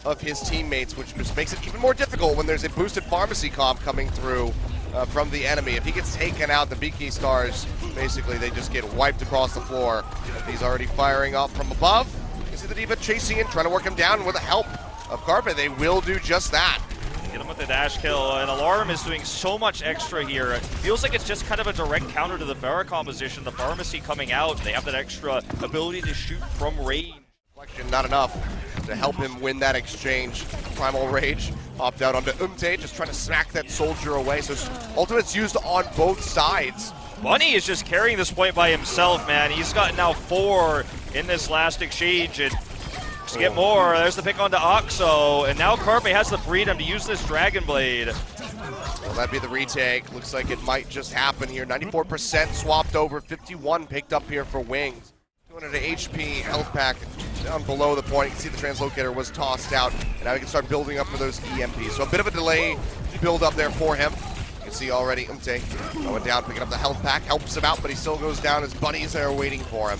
of his teammates, which just makes it even more difficult when there's a boosted pharmacy comp coming through from the enemy. If he gets taken out, the BK Stars, basically, they just get wiped across the floor. If he's already firing up from above, you see the D.Va chasing in, trying to work him down with the help of Carpe. They will do just that. Get him with the dash kill, and Alarm is doing so much extra here. It feels like it's just kind of a direct counter to the Pharah composition. The Pharmacy coming out, they have that extra ability to shoot from range. Not enough to help him win that exchange. Primal Rage popped out onto Umte, just trying to smack that soldier away. So ultimate's used on both sides. Bunny is just carrying this point by himself, man. He's got now 4 in this last exchange, and to get more, there's the pick onto Oxo, and now Carpe has the freedom to use this Dragon Blade. Well, that'd be the retake. Looks like it might just happen here. 94% swapped over, 51 picked up here for Wings. 200 HP health pack down below the point. You can see the translocator was tossed out, and now he can start building up for those EMPs. So a bit of a delay build up there for him. You can see already Umte going down, picking up the health pack, helps him out, but he still goes down as Bunny's there waiting for him.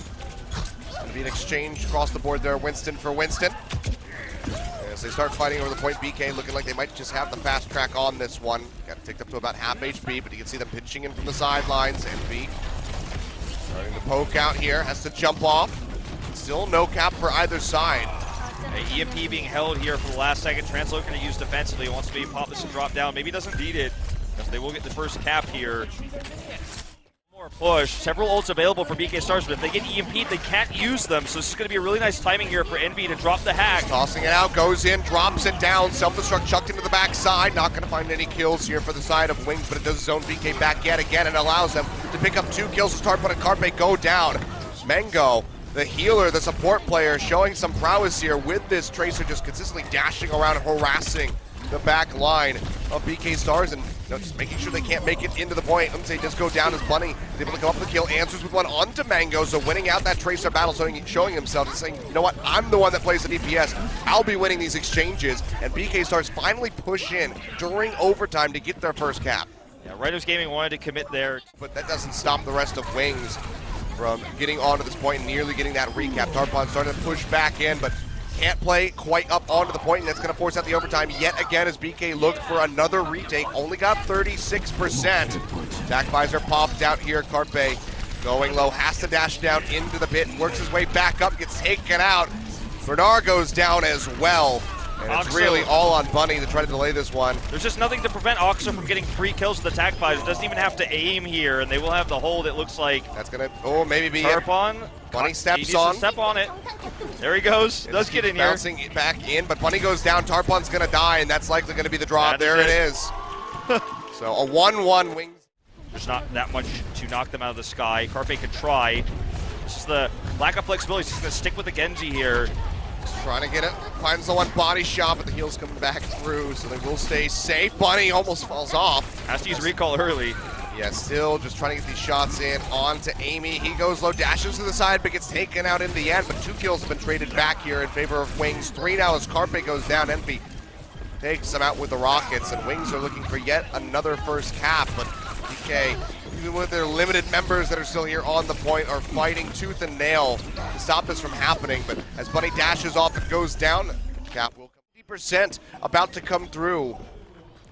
Going to be an exchange across the board there, Winston for Winston. As they start fighting over the point, BK looking like they might just have the fast track on this one. Got ticked up to about half HP, but you can see them pitching in from the sidelines. NV starting to poke out here, has to jump off. Still no cap for either side. EMP being held here for the last second. Translocator to use defensively. Wants to be pop this and drop down. Maybe doesn't need it, because they will get the first cap here. More push. Several ults available for BK Stars, but if they get EMP'd, they can't use them. So this is going to be a really nice timing here for Envy to drop the hack. Tossing it out, goes in, drops it down. Self-destruct chucked into the backside. Not going to find any kills here for the side of Wings, but it does zone BK back yet again and allows them to pick up 2 kills to start putting Carpe go down. Mango, the healer, the support player, showing some prowess here with this Tracer just consistently dashing around, harassing the back line of BK Stars, and just making sure they can't make it into the point. Umte does go down as Bunny is able to come up with the kill, answers with one onto Mango, so winning out that Tracer battle, showing himself and saying, you know what, I'm the one that plays the DPS, I'll be winning these exchanges, and BK Stars finally push in during overtime to get their first cap. Yeah, Rhinos Gaming wanted to commit there. But that doesn't stop the rest of Wings from getting onto this point and nearly getting that recap. Tarpon starting to push back in, but can't play quite up onto the point, and that's going to force out the overtime yet again as BK looked for another retake. Only got 36%. Attack visor popped out here. Carpe going low, has to dash down into the pit, works his way back up, gets taken out. Bernard goes down as well. And it's really all on Bunny to try to delay this one. There's just nothing to prevent Oxo from getting 3 kills with the attack visor. Doesn't even have to aim here, and they will have the hold, it looks like. That's going to, maybe be Tarpon. Bunny steps on. Step on it. There he goes. Does get in here. Bouncing back in, but Bunny goes down. Tarpon's going to die, and that's likely going to be the drop. There it is. So a 1-1 Wings. There's not that much to knock them out of the sky. Carpe could try. This is the lack of flexibility. He's just going to stick with the Genji here. Trying to get it, finds the one body shot, but the heal's coming back through, so they will stay safe. Bunny almost falls off. Has to use recall early. Yeah, still just trying to get these shots in onto Amy. He goes low, dashes to the side, but gets taken out in the end. But 2 kills have been traded back here in favor of Wings. 3 now as Carpe goes down. Envy takes them out with the Rockets, and Wings are looking for yet another first cap. But BK, even with their limited members that are still here on the point, are fighting tooth and nail to stop this from happening. But as Bunny dashes off and goes down, cap will come 50% about to come through.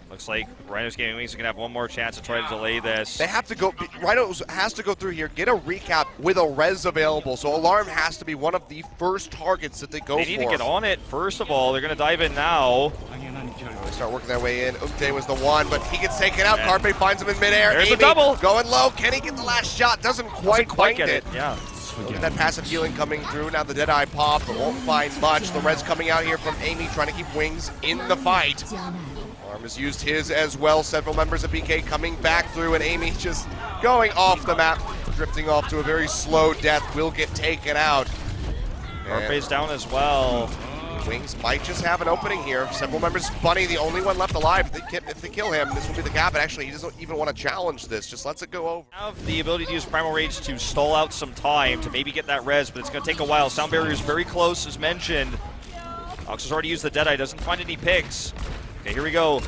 Looks like Rhinos Gaming Wings are going to have one more chance to try to delay this. They have to go, Rhinos has to go through here, get a recap with a res available. So Alarm has to be one of the first targets that they go for. They need to get on it, first of all. They're going to dive in now. They start working their way in. Umte was the one, but he gets taken out. Carpe finds him in midair. There's Amy the double. Going low. Can he get the last shot? Doesn't quite get it. Yeah. Look at that passive healing coming through. Now the Deadeye pop, but won't find much. The res coming out here from Amy, trying to keep Wings in the fight. Arm has used his as well. Several members of BK coming back through, and Amy just going off the map, drifting off to a very slow death. Will get taken out. Carpe's down as well. Wings might just have an opening here. Several members. Bunny, the only one left alive. If they kill him, this will be the cap. And actually, he doesn't even want to challenge this. Just lets it go over. Have the ability to use Primal Rage to stall out some time to maybe get that res, but it's going to take a while. Sound barrier is very close, as mentioned. Ox has already used the Deadeye. Doesn't find any picks. Okay, here we go.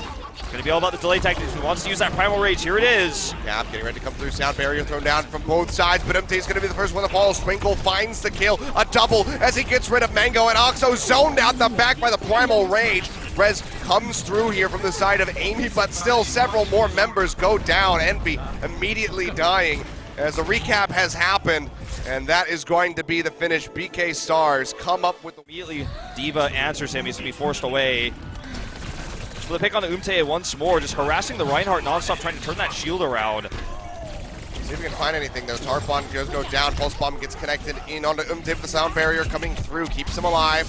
Gonna be all about the delay tactics. He wants to use that primal rage. Here it is. Cap getting ready to come through. Sound barrier thrown down from both sides, but Umte's going to be the first one to fall. Twinkle finds the kill. A double as he gets rid of Mango, and Oxo zoned out the back by the primal rage. Rez comes through here from the side of Amy, but still several more members go down. Envy immediately dying as a recap has happened, and that is going to be the finish. BK Stars come up with the... Immediately, Diva answers him. He's going to be forced away. So the pick on Umte once more, just harassing the Reinhardt nonstop, trying to turn that shield around. See if we can find anything though. Tarpon goes down. Pulse Bomb gets connected in onto Umte. The sound barrier coming through keeps him alive.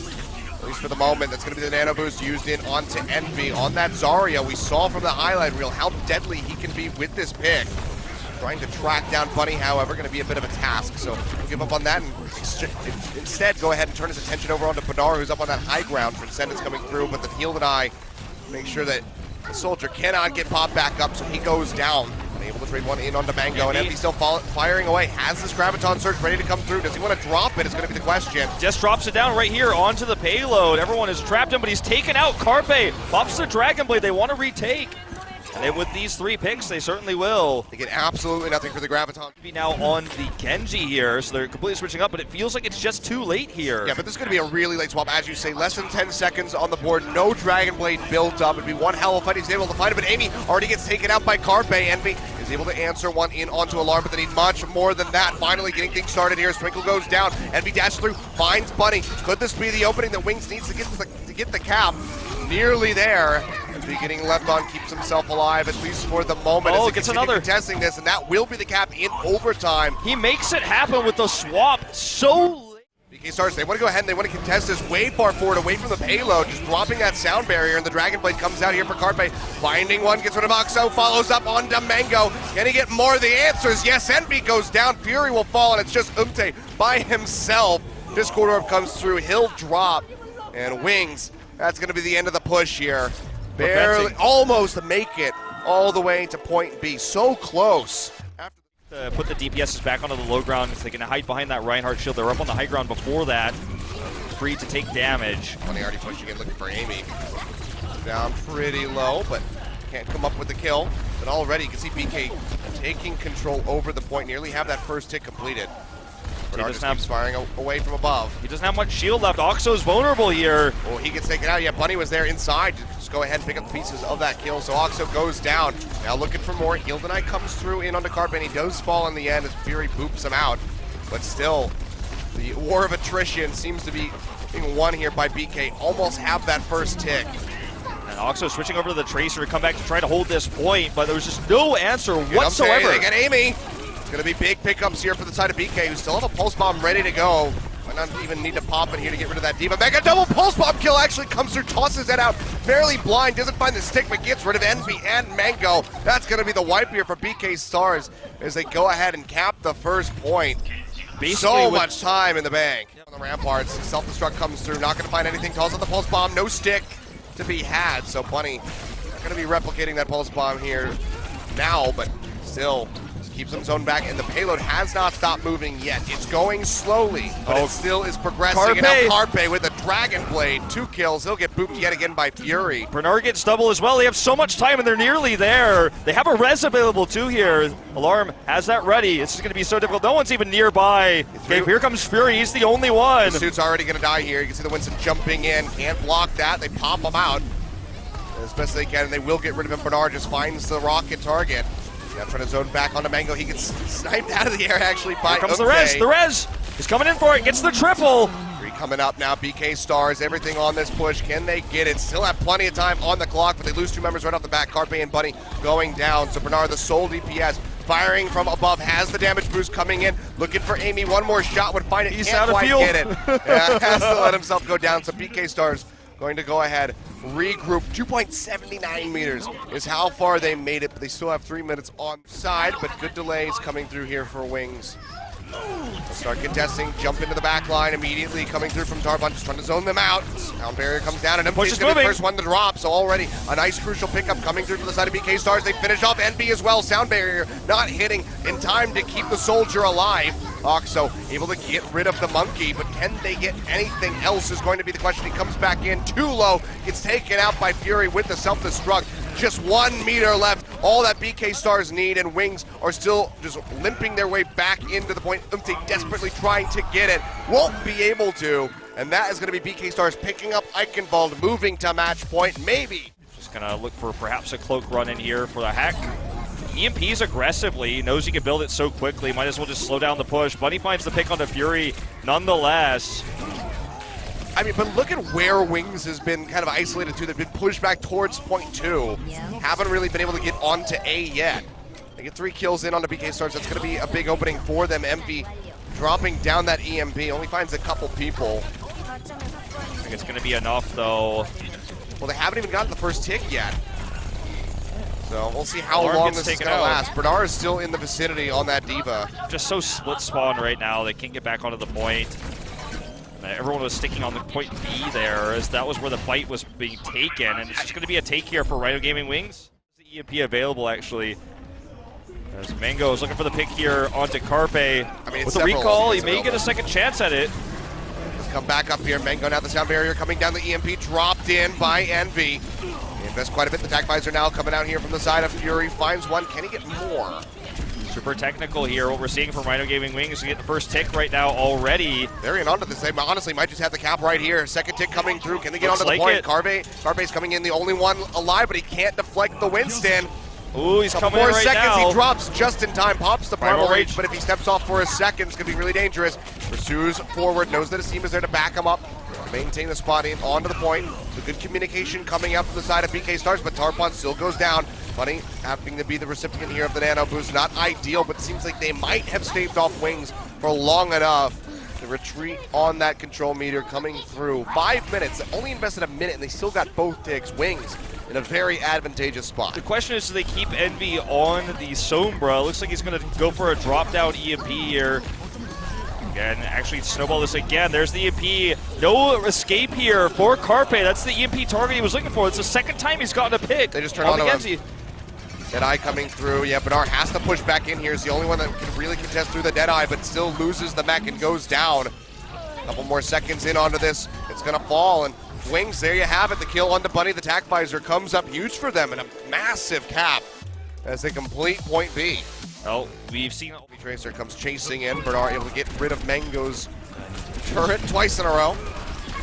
At least for the moment. That's going to be the nano boost used in onto Envy. On that Zarya, we saw from the highlight reel how deadly he can be with this pick. Trying to track down Bunny, however, going to be a bit of a task. So we'll give up on that and instead go ahead and turn his attention over onto Bernard, who's up on that high ground. Transcendence coming through, but the heal and eye make sure that the soldier cannot get popped back up, so he goes down. Able to trade one in onto Mango, and Envy still firing away. Has this Graviton Surge ready to come through? Does he want to drop it? It's going to be the question. Just drops it down right here onto the payload. Everyone has trapped him, but he's taken out. Carpe pops the Dragon Blade. They want to retake. And then with these 3 picks, they certainly will. They get absolutely nothing for the Graviton. Now on the Genji here, so they're completely switching up, but it feels like it's just too late here. Yeah, but this is going to be a really late swap. As you say, less than 10 seconds on the board. No Dragon Blade built up. It'd be one hell of a fight. He's able to find it, but Amy already gets taken out by Carpe. Envy is able to answer one in onto Alarm, but they need much more than that. Finally getting things started here. Twinkle goes down. Envy dashes through, finds Bunny. Could this be the opening that Wings needs to get the cap? Nearly there. Envy getting left on, keeps himself alive, at least for the moment. Oh, as gets another. Contesting this, and that will be the cap in overtime. He makes it happen with the swap so late. BK Stars, they want to go ahead and they want to contest this way far forward, away from the payload, just dropping that sound barrier, and the Dragon Blade comes out here for Carpe. Finding one, gets rid of Oxo, follows up onto Mango. Can he get more of the answers? Yes, Envy goes down, Fury will fall, and it's just Umte by himself. Discord Orb comes through, he'll drop, and Wings, that's going to be the end of the push here. Barely, almost make it all the way to point B. So close. Put the DPSs back onto the low ground. They can hide behind that Reinhardt shield. They're up on the high ground before that. Free to take damage. Bunny already pushing in, looking for Amy. Down pretty low, but can't come up with the kill. But already you can see BK taking control over the point. Nearly have that first hit completed. Bernard just keeps firing away from above. He doesn't have much shield left. Oxo's vulnerable here. Oh, he gets taken out. Yeah, Bunny was there inside to just go ahead and pick up the pieces of that kill. So Oxo goes down. Now looking for more. Hildenite comes through in onto Carpe, and he does fall in the end as Fury boops him out. But still, the war of attrition seems to be being won here by BK. Almost have that first tick. And Oxo switching over to the Tracer to come back to try to hold this point, but there was just no answer whatsoever. They get Amy. Going to be big pickups here for the side of BK, who still have a Pulse Bomb ready to go. Might not even need to pop in here to get rid of that Diva. Mega double Pulse Bomb kill actually comes through, tosses it out. Barely blind, doesn't find the stick, but gets rid of Envy and Mango. That's going to be the wipe here for BK Stars as they go ahead and cap the first point. Basically so much time in the bank. On the ramparts, self-destruct comes through, not going to find anything. Tosses out the Pulse Bomb, no stick to be had. So Bunny not going to be replicating that Pulse Bomb here now, but still keeps them zoned back, and the payload has not stopped moving yet. It's going slowly, but it still is progressing. Carpe. And now Carpe with a Dragon Blade, 2 kills. He'll get booped yet again by Fury. Bernard gets double as well. They have so much time, and they're nearly there. They have a res available too here. Alarm has that ready. This is going to be so difficult. No one's even nearby. Okay, here comes Fury. He's the only one. The suit's already going to die here. You can see the Winston jumping in. Can't block that. They pop him out as best they can, and they will get rid of him. Bernard just finds the rocket target. Yeah, trying to zone back onto Mango. He gets sniped out of the air actually by Here comes the res. The res is coming in for it. Gets the triple. 3 coming up now. BK Stars, everything on this push. Can they get it? Still have plenty of time on the clock, but they lose 2 members right off the bat. Carpe and Bunny going down. So Bernard, the sole DPS, firing from above, has the damage boost coming in. Looking for Amy. One more shot would find it. He's Can't out of quite fuel. Get it. Yeah, has to let himself go down. So BK Stars going to go ahead, regroup. 2.79 meters is how far they made it, but they still have 3 minutes on side, but good delays coming through here for Wings. They'll start contesting, jump into the back line immediately, coming through from Tarbon, just trying to zone them out. Sound barrier comes down, and Push is going to be the first one to drop, so already a nice crucial pickup coming through to the side of BK Stars. They finish off Envy as well. Sound barrier not hitting in time to keep the soldier alive. Oxo able to get rid of the monkey, but can they get anything else is going to be the question. He comes back in too low, gets taken out by Fury with the self-destruct. just 1 meter left. All that BK Stars need, and Wings are still just limping their way back into the point. Umte desperately trying to get it. Won't be able to. And that is going to be BK Stars picking up Eichenwald, moving to match point, maybe. Just going to look for perhaps a cloak run in here for the hack. EMPs aggressively, knows he can build it so quickly, might as well just slow down the push. Bunny finds the pick on the Fury nonetheless. I mean, but look at where Wings has been kind of isolated to. They've been pushed back towards point 2. Haven't really been able to get onto A yet. They get 3 kills in on the BK Stars. That's going to be a big opening for them. Envy dropping down that EMP, only finds a couple people. I think it's going to be enough, though. Well, they haven't even gotten the first tick yet. So we'll see how Alarm long gets this is taken going to out. last. Bernard is still in the vicinity on that Diva. Just so split spawn right now, they can't get back onto the point. Everyone was sticking on the point B there, as that was where the fight was being taken, and it's just going to be a take here for Rhino Gaming Wings. The EMP available, actually. As Mango is looking for the pick here onto Carpe. I mean, with the recall, he may get a second chance at it. Let's come back up here. Mango now the sound barrier coming down the EMP, dropped in by Envy. He invests quite a bit. The attack visor now coming out here from the side of Fury. Finds one. Can he get more? Super technical here. What we're seeing from Rhino Gaming Wings to get the first tick right now already. They're in onto this. They honestly might just have the cap right here. Second tick coming through. Can they get Looks onto the like point? it. Carve's coming in, the only one alive, but he can't deflect the Winston. Ooh, he's Couple coming in more right seconds. now. He drops just in time. Pops the Primal Primal Rage, Rage. but if he steps off for a second, it's going to be really dangerous. Pursues forward, knows that his team is there to back him up, to maintain the spot in onto the point. The good communication coming out from the side of BK Stars, but Tarpon still goes down. Bunny having to be the recipient here of the nano boost. Not ideal, but it seems like they might have staved off Wings for long enough. The retreat on that control meter coming through. 5 minutes. They only invested a minute, and they still got both ticks. Wings in a very advantageous spot. The question is, do they keep Envy on the Sombra? Looks like he's going to go for a drop-down EMP here. Again, actually snowball this again. There's the EMP. No escape here for Carpe. That's the EMP target he was looking for. It's the second time he's gotten a pick. They just turn on on the him. Genji. Deadeye coming through. Yeah, Bernard has to push back in here. He's the only one that can really contest through the Deadeye, but still loses the mech and goes down. A couple more seconds in onto this. It's going to fall, and Wings, there you have it. The kill onto Bunny. The attack visor comes up huge for them, and a massive cap as they complete point B. Oh, we've seen... Tracer comes chasing in. Bernard able to get rid of Mango's turret twice in a row.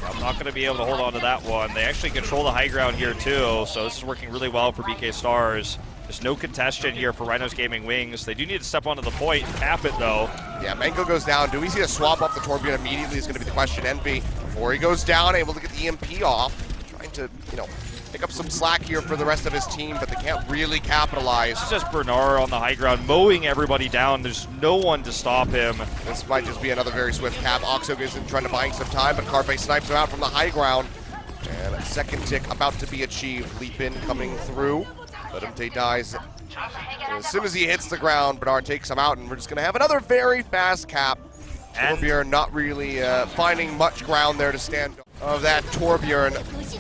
I'm not going to be able to hold on to that one. They actually control the high ground here, too, so this is working really well for BK Stars. There's no contestion here for Rhinos Gaming Wings. They do need to step onto the point and cap it, though. Yeah, Mango goes down. Do we see a swap off the Torbjorn immediately is going to be the question. Envy, before he goes down, able to get the EMP off. Trying to, pick up some slack here for the rest of his team, but they can't really capitalize. It's just Bernard on the high ground, mowing everybody down. There's no one to stop him. This might just be another very swift cap. Oxo is in trying to buying some time, but Carpe snipes him out from the high ground. And a second tick about to be achieved. Leap in coming through. But Umte dies. As soon as he hits the ground, Bernard takes him out, and we're just going to have another very fast cap. Torbjorn not really finding much ground there to stand of that. Torbjorn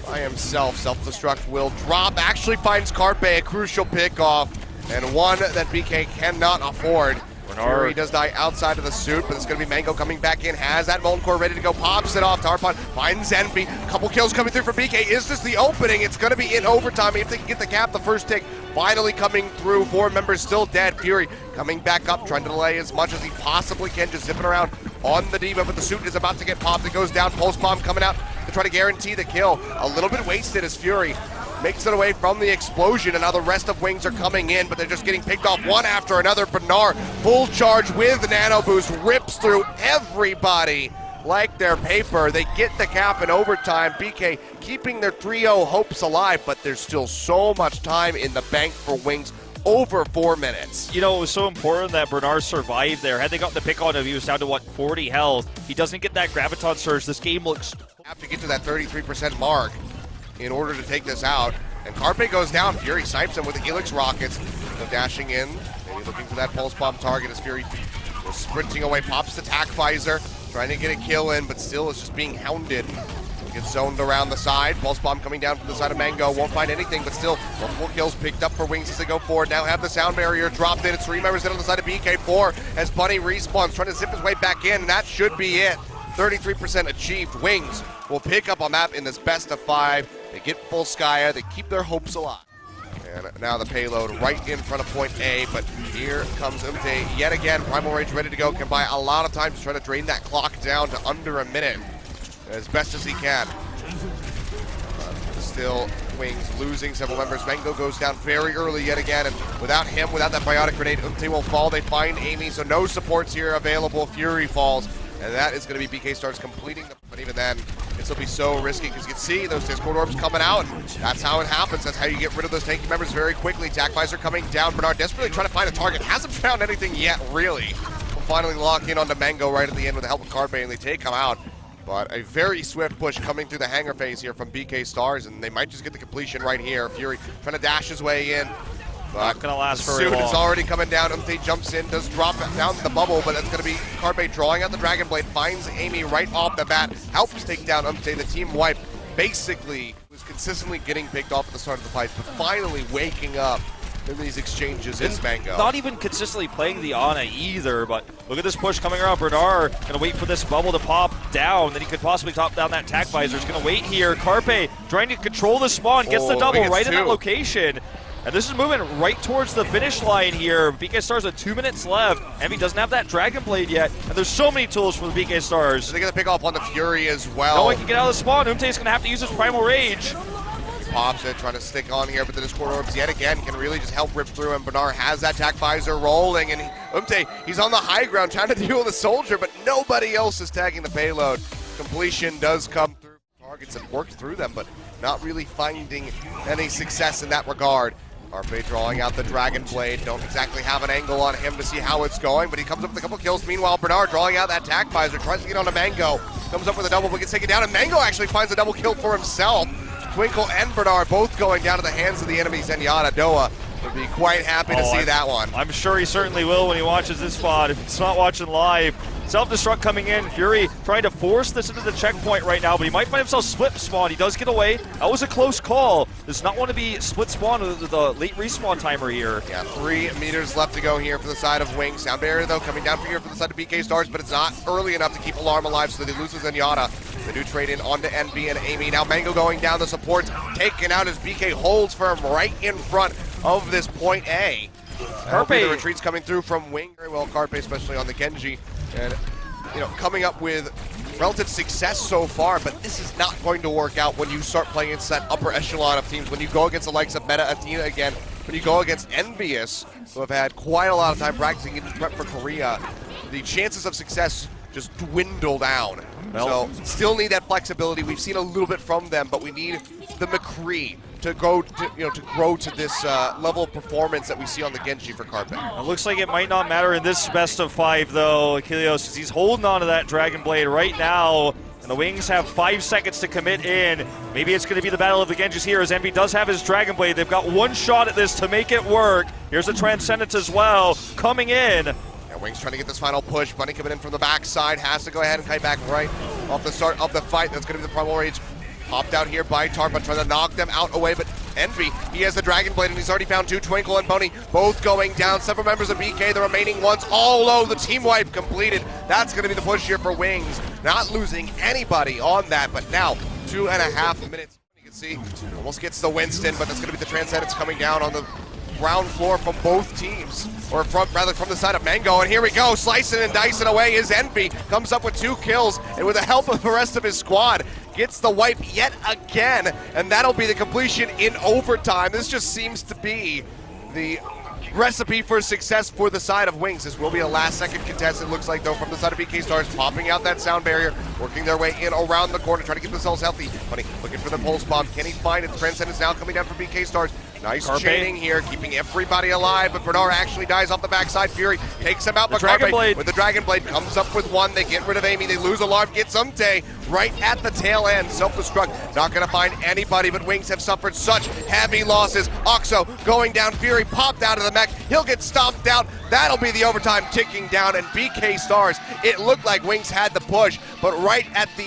by himself. Self-destruct will drop. Actually finds Carpe, a crucial pick-off, and one that BK cannot afford. Fury does die outside of the suit, but it's going to be Mango coming back in. Has that Molten Core ready to go. Pops it off. Tarpon finds Envy. A couple kills coming through for BK. Is this the opening? It's going to be in overtime. If they can get the cap, the first tick finally coming through. 4 members still dead. Fury coming back up, trying to delay as much as he possibly can, just zipping around on the Diva, but the suit is about to get popped. It goes down. Pulse Bomb coming out to try to guarantee the kill. A little bit wasted as Fury makes it away from the explosion, and now the rest of Wings are coming in, but they're just getting picked off one after another. Bernard, full charge with Nano Boost, rips through everybody like their paper. They get the cap in overtime. BK keeping their 3-0 hopes alive, but there's still so much time in the bank for Wings. Over 4 minutes. It was so important that Bernard survived there. Had they gotten the pick on him, he was down to, 40 health. He doesn't get that Graviton Surge. This game looks... Have to get to that 33% mark in order to take this out. And Carpe goes down. Fury snipes him with the Helix Rockets. So dashing in, maybe looking for that Pulse Bomb target as Fury was sprinting away. Pops the attack visor, trying to get a kill in, but still is just being hounded. Gets zoned around the side. Pulse Bomb coming down from the side of Mango. Won't find anything, but still multiple kills picked up for Wings as they go forward. Now have the sound barrier dropped in. It's 3 members in on the side of BK4 as Bunny respawns, trying to zip his way back in, and that should be it. 33% achieved. Wings will pick up on that in this best of 5. They get full Skya. They keep their hopes alive. And now the payload right in front of point A, but here comes Umte yet again. Primal Rage ready to go, can buy a lot of time to try to drain that clock down to under a minute as best as he can. Still, Wings losing several members. Mango goes down very early yet again, and without him, without that biotic grenade, Umte will fall. They find Amy, so no supports here available. Fury falls, and that is going to be BK Stars completing the, but even then, this will be so risky because you can see those Discord orbs coming out, and that's how it happens. That's how you get rid of those tanky members very quickly. Tac Visor coming down. Bernard desperately trying to find a target. Hasn't found anything yet, really. Will finally lock in onto Mango right at the end with the help of Carpe, and they take him out. But a very swift push coming through the hangar phase here from BK Stars, and they might just get the completion right here. Fury trying to dash his way in. Not gonna last very long. It's already coming down. Umte jumps in, does drop down the bubble, but that's gonna be Carpe drawing out the Dragon Blade, finds Amy right off the bat, helps take down Umte. The team wipe basically was consistently getting picked off at the start of the fight, but finally waking up in these exchanges is Mango. Not even consistently playing the Ana either, but look at this push coming around. Bernard gonna wait for this bubble to pop down, then he could possibly top down that Tac Visor. He's gonna wait here. Carpe trying to control the spawn, gets the double right in that location. And this is moving right towards the finish line here. BK Stars with 2 minutes left. Envy doesn't have that Dragon Blade yet, and there's so many tools for the BK Stars. They're gonna pick off on the Fury as well. No one can get out of the spawn. Umte's gonna have to use his Primal Rage. Pops it, trying to stick on here, but the Discord orbs yet again can really just help rip through him. Bernard has that Tac Visor rolling, and Umte, he's on the high ground trying to deal with a soldier, but nobody else is tagging the payload. Completion does come through targets and work through them, but not really finding any success in that regard. Carpe drawing out the Dragon Blade. Don't exactly have an angle on him to see how it's going, but he comes up with a couple kills. Meanwhile, Bernard drawing out that Tac Visor, tries to get onto Mango. Comes up with a double, but gets taken down, and Mango actually finds a double kill for himself. Twinkle and Bernard both going down to the hands of the enemy. Zenyatta Doa would be quite happy to see that one. I'm sure he certainly will when he watches this spot. If he's not watching live, self-destruct coming in. Fury trying to force this into the checkpoint right now, but he might find himself split spawn. He does get away. That was a close call. Does not want to be split spawn with the late respawn timer here. Yeah, 3 meters left to go here for the side of Wings. Sound barrier though coming down from here for the side of BK Stars, but it's not early enough to keep Alarm alive, so they lose with Zenyatta. They do trade in onto NB and Amy. Now Mango going down, the supports taken out as BK holds firm right in front of this point A. Carpe, the retreats coming through from Wing. Very well, Carpe, especially on the Genji. And, you know, coming up with relative success so far, but this is not going to work out when you start playing against that upper echelon of teams, when you go against the likes of Meta Athena again, when you go against Envious, who have had quite a lot of time practicing in prep for Korea. The chances of success just dwindle down. So still need that flexibility. We've seen a little bit from them, but we need the McCree to go to, to grow to this level of performance that we see on the Genji for Carpe. It looks like it might not matter in this best of 5 though, Achilleos, as he's holding on to that Dragon Blade right now. And the Wings have 5 seconds to commit in. Maybe it's going to be the battle of the Genjis here, as Envy does have his Dragon Blade. They've got one shot at this to make it work. Here's the Transcendence as well, coming in. Wings trying to get this final push. Bunny coming in from the backside, has to go ahead and kite back right off the start of the fight. That's going to be the Primal Rage. Popped out here by Tarpa, trying to knock them out away, but Envy, he has the Dragon Blade, and he's already found 2, Twinkle and Boney, both going down. Several members of BK, the remaining ones, all low. The team wipe completed. That's going to be the push here for Wings. Not losing anybody on that, but now 2.5 minutes. You can see, almost gets the Winston, but that's going to be the Transcendence coming down on the ground floor from both teams, or from the side of Mango. And here we go, slicing and dicing away is Envy. Comes up with 2 kills, and with the help of the rest of his squad, gets the wipe yet again, and that'll be the completion in overtime. This just seems to be the recipe for success for the side of Wings. This will be a last-second contest, it looks like, though, from the side of BK Stars, popping out that sound barrier, working their way in around the corner, trying to keep themselves healthy. Bunny looking for the pulse bomb. Can he find it? The Transcendence now coming down from BK Stars. Nice chaining here, keeping everybody alive, but Bernard actually dies off the backside. Fury takes him out, but Carpe with the Dragon Blade comes up with 1. They get rid of Amy, they lose Alarm, gets Umte right at the tail end. Self-destruct, not gonna find anybody, but Wings have suffered such heavy losses. Oxo going down, Fury popped out of the mech, he'll get stomped out. That'll be the overtime ticking down, and BK Stars, it looked like Wings had the push, but right at the